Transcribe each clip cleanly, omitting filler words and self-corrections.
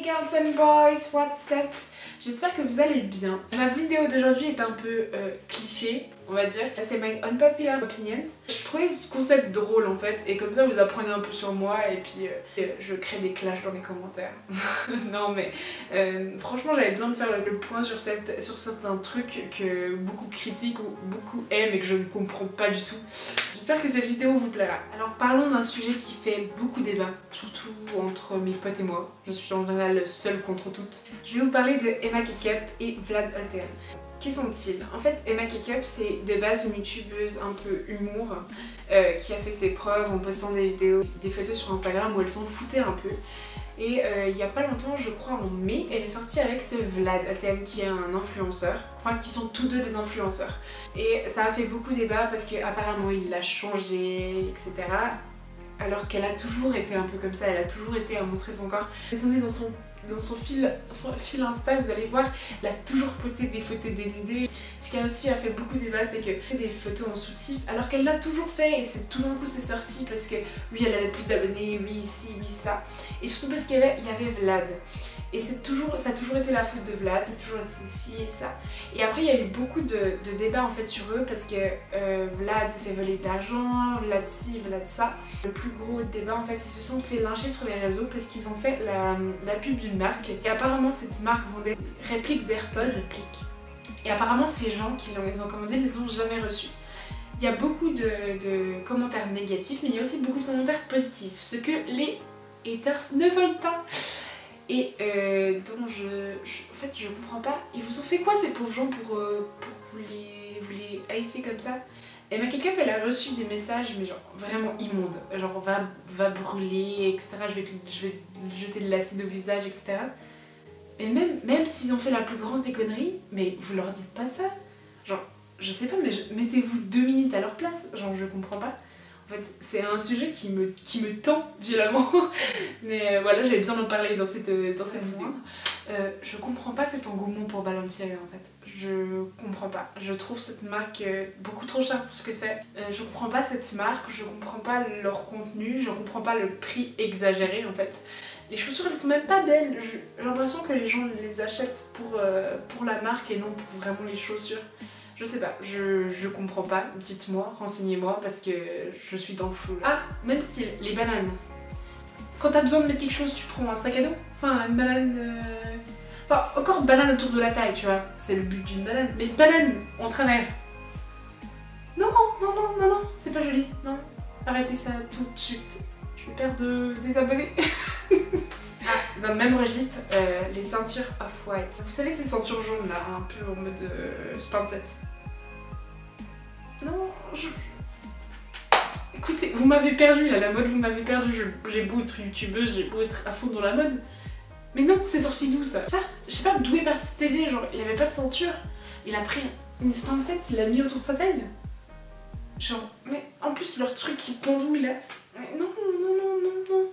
girls and boys, what's up? J'espère que vous allez bien. Ma vidéo d'aujourd'hui est un peu cliché, on va dire. C'est my unpopular opinion. Je trouvais ce concept drôle en fait, et comme ça vous apprenez un peu sur moi et puis je crée des clashs dans les commentaires. Non mais franchement j'avais besoin de faire le point sur certains trucs que beaucoup critiquent ou beaucoup aiment et que je ne comprends pas du tout. J'espère que cette vidéo vous plaira. Alors parlons d'un sujet qui fait beaucoup débat, surtout entre mes potes et moi. Je suis en général seule contre toutes. Je vais vous parler de Emma Kekup et Vlad Oltean. Qui sont-ils? En fait, Emma Kekup, c'est de base une youtubeuse un peu humour qui a fait ses preuves en postant des vidéos, des photos sur Instagram où elle s'en foutait un peu. Et il y a pas longtemps, je crois en mai, elle est sortie avec ce Vlad Oltean qui est un influenceur, enfin qui sont tous deux des influenceurs. Et ça a fait beaucoup débat parce qu'apparemment il l'a changé, etc. Alors qu'elle a toujours été un peu comme ça, elle a toujours été à montrer son corps. Descendez dans son fil Insta, vous allez voir, elle a toujours posté des photos dénudées. Ce qui a aussi fait beaucoup débat, c'est que c'est des photos en soutif, alors qu'elle l'a toujours fait et tout d'un coup c'est sorti parce que oui elle avait plus d'abonnés, oui ci, oui ça. Et surtout parce qu'il y avait Vlad. Et ça a toujours été la faute de Vlad, c'est toujours été ci et ça. Et après il y a eu beaucoup de débats en fait sur eux parce que Vlad s'est fait voler de l'argent, Vlad ci, Vlad ça. Le plus gros débat en fait, ils se sont fait lyncher sur les réseaux parce qu'ils ont fait la pub d'une marque. Et apparemment cette marque vendait des répliques d'AirPods. Et apparemment ces gens qui les ont commandés ne les ont jamais reçus. Il y a beaucoup de commentaires négatifs mais il y a aussi beaucoup de commentaires positifs. Ce que les haters ne veulent pas. Et dont en fait je comprends pas. Ils vous ont fait quoi ces pauvres gens pour vous les haïsser comme ça? Emma Kekup elle a reçu des messages mais genre vraiment immondes. Genre va brûler, etc. Je vais jeter de l'acide au visage, etc. Mais même s'ils ont fait la plus grande des conneries, mais vous leur dites pas ça. Genre je sais pas mais mettez-vous 2 minutes à leur place. Genre je comprends pas. En fait, c'est un sujet qui me tend violemment, mais voilà, j'avais besoin d'en parler dans cette vidéo. Je comprends pas cet engouement pour Balenciaga en fait. Je comprends pas. Je trouve cette marque beaucoup trop chère pour ce que c'est. Je comprends pas cette marque, je comprends pas leur contenu, je comprends pas le prix exagéré en fait. Les chaussures elles sont même pas belles. J'ai l'impression que les gens les achètent pour la marque et non pour vraiment les chaussures. Je sais pas, je comprends pas, dites-moi, renseignez-moi parce que je suis dans le flou. Ah, même style, les bananes. Quand t'as besoin de mettre quelque chose, tu prends un sac à dos. Enfin, une banane... Enfin, encore banane autour de la taille, tu vois. C'est le but d'une banane. Mais banane en travers. Non, non, non, non, non, c'est pas joli, non. Arrêtez ça tout de suite. Je vais perdre des abonnés. Ah, dans le même registre, les ceintures off-white. Vous savez ces ceintures jaunes là, un peu en mode Spincet. Non, Écoutez, vous m'avez perdu là, la mode vous m'avez perdu. J'ai beau être youtubeuse, j'ai beau être à fond dans la mode. Mais non, c'est sorti d'où ça? Je sais pas d'où est parti cette idée, genre il avait pas de ceinture. Il a pris une Spincet, il l'a mis autour de sa taille. Genre, mais en plus leur truc qui pendouille là. Mais non, non, non, non, non.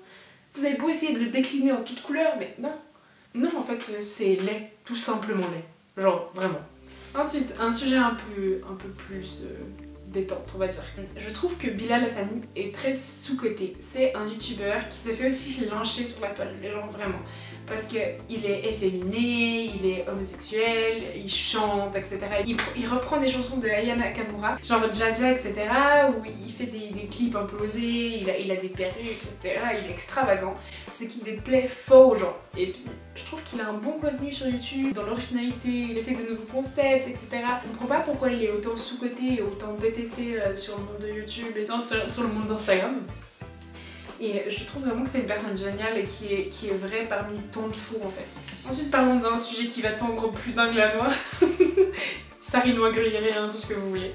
Vous avez beau essayer de le décliner en toutes couleurs, mais non. Non, en fait, c'est laid, tout simplement laid. Genre, vraiment. Ensuite, un sujet un peu plus détente, on va dire. Je trouve que Bilal Hassani est très sous-coté. C'est un youtubeur qui s'est fait aussi lyncher sur la toile, les gens, vraiment. Parce qu'il est efféminé, il est homosexuel, il chante, etc. Il reprend des chansons de Aya Nakamura, genre Jaja, etc. où il fait des clips un peu osés, il a des perruques, etc. Il est extravagant, ce qui déplaît fort aux gens. Et puis, je trouve qu'il a un bon contenu sur YouTube, dans l'originalité, il essaie de nouveaux concepts, etc. Je comprends pas pourquoi il est autant sous-coté et autant détesté sur le monde de YouTube et sur le monde d'Instagram. Et je trouve vraiment que c'est une personne géniale et qui est vraie parmi tant de faux en fait. Ensuite parlons d'un sujet qui va tendre plus d'un glanois. Sarinois, gruyéré, hein, tout ce que vous voulez.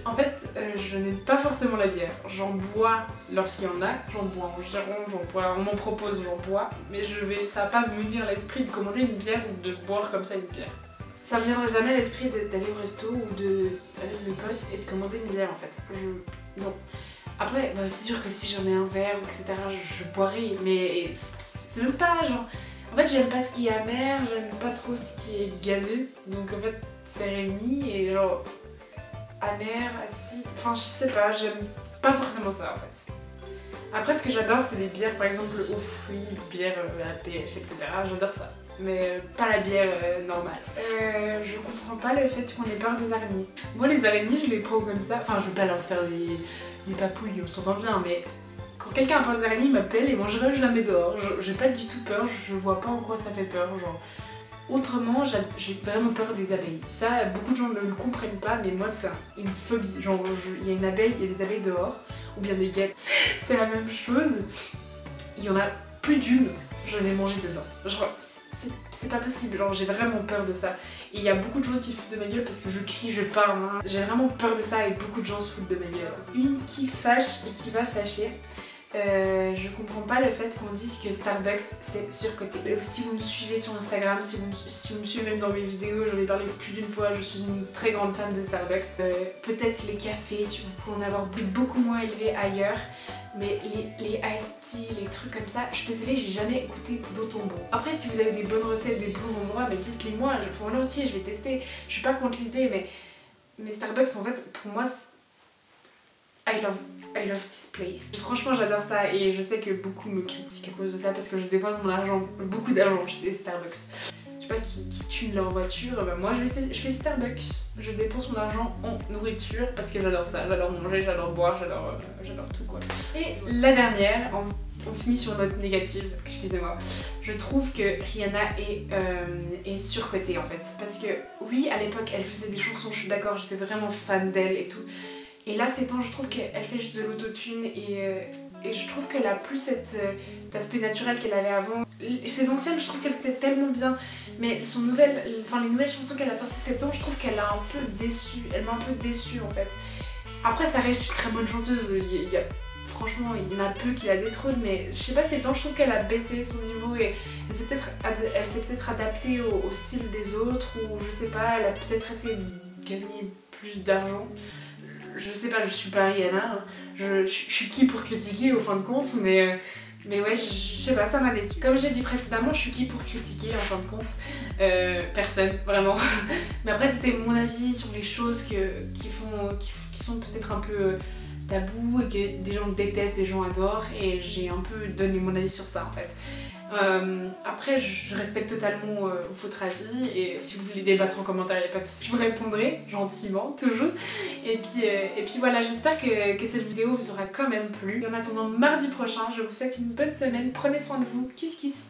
En fait, je n'aime pas forcément la bière. J'en bois lorsqu'il y en a, j'en bois en giron, j'en bois, on m'en propose, j'en bois. Mais ça va pas me venir à l'esprit de commander une bière ou de boire comme ça une bière. Ça me viendrait jamais à l'esprit d'aller au resto ou avec mes potes et de commander une bière en fait. Non. Après, bah, c'est sûr que si j'en ai un verre, etc., je boirai, mais c'est même pas genre... En fait, j'aime pas ce qui est amer, j'aime pas trop ce qui est gazeux, donc en fait, c'est réuni et genre... amer, acide... Enfin, je sais pas, j'aime pas forcément ça en fait. Après ce que j'adore c'est les bières par exemple aux fruits, bière à la pêche, etc. J'adore ça. Mais pas la bière normale. Je comprends pas le fait qu'on ait peur des araignées. Moi les araignées je les prends comme ça, enfin je veux pas leur faire des papouilles, on s'entend bien, mais quand quelqu'un a peur des araignées il m'appelle et moi je la mets dehors. J'ai pas du tout peur, je vois pas en quoi ça fait peur, genre. Autrement, j'ai vraiment peur des abeilles. Ça, beaucoup de gens ne le comprennent pas, mais moi c'est une phobie. Genre, il y a une abeille, il y a des abeilles dehors, ou bien des guêpes. C'est la même chose. Il y en a plus d'une, je vais manger dedans. Genre, c'est pas possible, genre j'ai vraiment peur de ça. Et il y a beaucoup de gens qui se foutent de ma gueule parce que je crie, je parle. Hein. J'ai vraiment peur de ça et beaucoup de gens se foutent de ma gueule. Une qui fâche et qui va fâcher. Je comprends pas le fait qu'on dise que Starbucks c'est surcoté. Si vous me suivez sur Instagram, si vous me suivez même dans mes vidéos, j'en ai parlé plus d'une fois, je suis une très grande fan de Starbucks. Peut-être les cafés, vous pouvez en avoir beaucoup moins élevé ailleurs, mais les iced tea, les trucs comme ça, je suis désolée, j'ai jamais goûté d'autant bon. Après si vous avez des bonnes recettes, des bons endroits, mais dites-les moi, je fais volontiers, je vais tester. Je suis pas contre l'idée, mais Starbucks en fait pour moi I love this place. Franchement j'adore ça et je sais que beaucoup me critiquent à cause de ça parce que je dépense mon argent, beaucoup d'argent chez Starbucks. Je sais pas qui tue leur voiture, bah moi je fais Starbucks. Je dépense mon argent en nourriture parce que j'adore ça, j'adore manger, j'adore boire, j'adore tout quoi. Et la dernière, on finit sur une note négative, excusez-moi. Je trouve que Rihanna est surcotée en fait. Parce que oui à l'époque elle faisait des chansons, je suis d'accord, j'étais vraiment fan d'elle et tout. Et là ces temps je trouve qu'elle fait juste de l'autotune et je trouve qu'elle a plus cet aspect naturel qu'elle avait avant. Ses anciennes je trouve qu'elles étaient tellement bien, mais les nouvelles chansons qu'elle a sorties ces temps je trouve qu'elle a un peu déçue, elle m'a un peu déçue en fait. Après ça reste une très bonne chanteuse, franchement il y en a peu qui la détrônent, mais je sais pas ces temps je trouve qu'elle a baissé son niveau et elle s'est peut-être adaptée au style des autres ou je sais pas, elle a peut-être essayé de gagner plus d'argent. Je sais pas, je suis pas Rihanna, je suis qui pour critiquer au fin de compte, mais ouais, je sais pas, ça m'a déçu. Comme j'ai dit précédemment, je suis qui pour critiquer en fin de compte, personne, vraiment. Mais après c'était mon avis sur les choses qui sont peut-être un peu tabous et que des gens détestent, des gens adorent et j'ai un peu donné mon avis sur ça en fait. Après je respecte totalement votre avis et si vous voulez débattre en commentaire il n'y a pas de souci, je vous répondrai gentiment toujours et puis voilà, j'espère que cette vidéo vous aura quand même plu. En attendant mardi prochain je vous souhaite une bonne semaine, prenez soin de vous, kiss kiss.